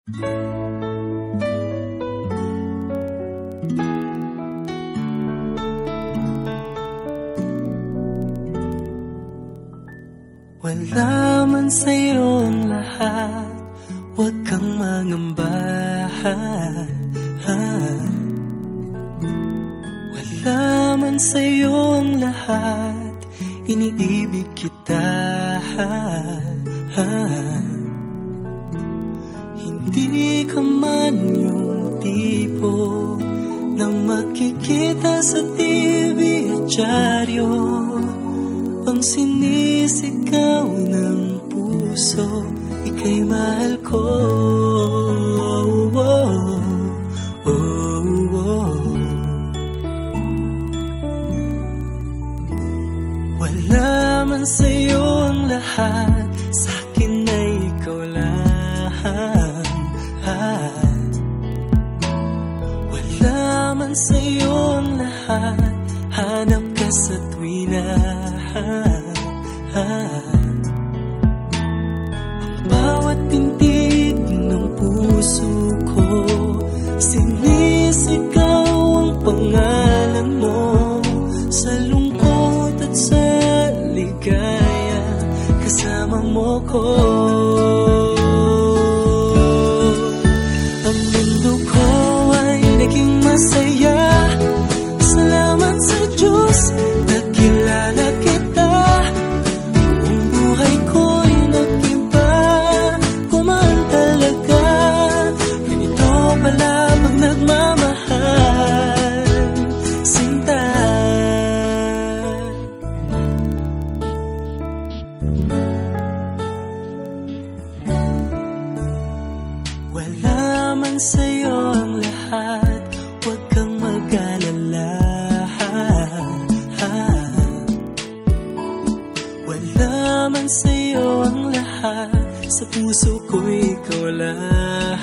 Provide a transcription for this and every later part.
Wala man sa'yo ang lahat, huwag kang mangamba. Wala man sa'yo ang lahat, iniibig kita. Hindi ka man yung tipo na makikita sa TV at dyaryo, ang sinisigaw ng puso, ika'y mahal ko. Wala man sa'yo ang lahat, sa'kin ay ikaw lang. Wala man sa'yo ang lahat, hanap ka sa tuwina. Ang bawat tintig ng puso ko, sinisigaw ang pangalan mo. Sa lungkot at sa ligaya, kasama mo ko. Ang mundo ko ay naging masaya, salamat sa Diyos, nakilala kita. Buong buhay ko'y nag-iba, kumaan talaga. Ganito pala pag nagmamahal, sinta. Wala man sa'yo ang lahat, huwag kang mag-alala. Wala man sa'yo ang lahat, sa puso ko ikaw lang.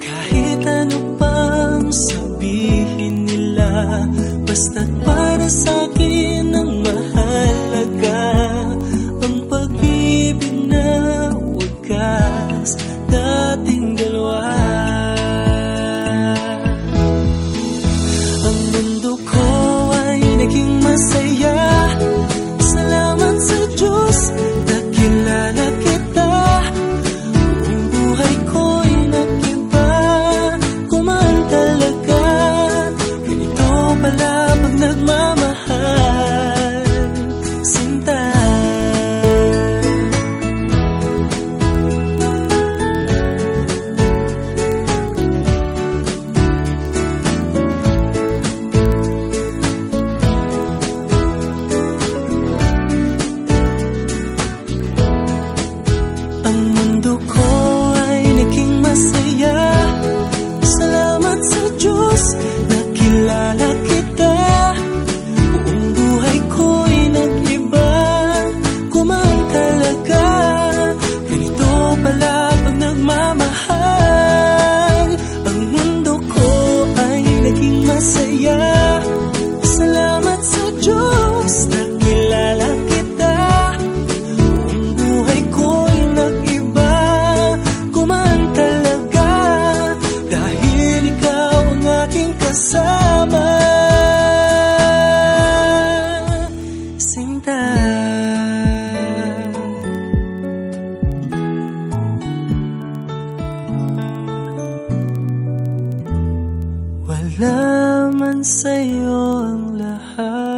Kahit ano pang sabihin nila, basta't para sa'kin ang mahalaga, ang pag-ibig na wagas, dating dalawa. Ang mundo ko ay naging masaya, salamat sa Diyos, nakilala kita. Buong buhay ko'y nag-iba, kumaan talaga. Ganito pala pag nagmamahal, sinta. Ang mundo ko ay naging masaya, salamat sa Diyos, nakilala kita. Buong buhay ko'y nag-iba, kumaan talaga. Ganito pala pag nagmamahal. Ang mundo ko ay naging masaya, salamat sa Diyos, nakilala kita. Buong buhay ko'y nag-iba, kumaan talaga. Dahil ikaw ang aking kasama, sinta. Wala man sa'yo ang lahat,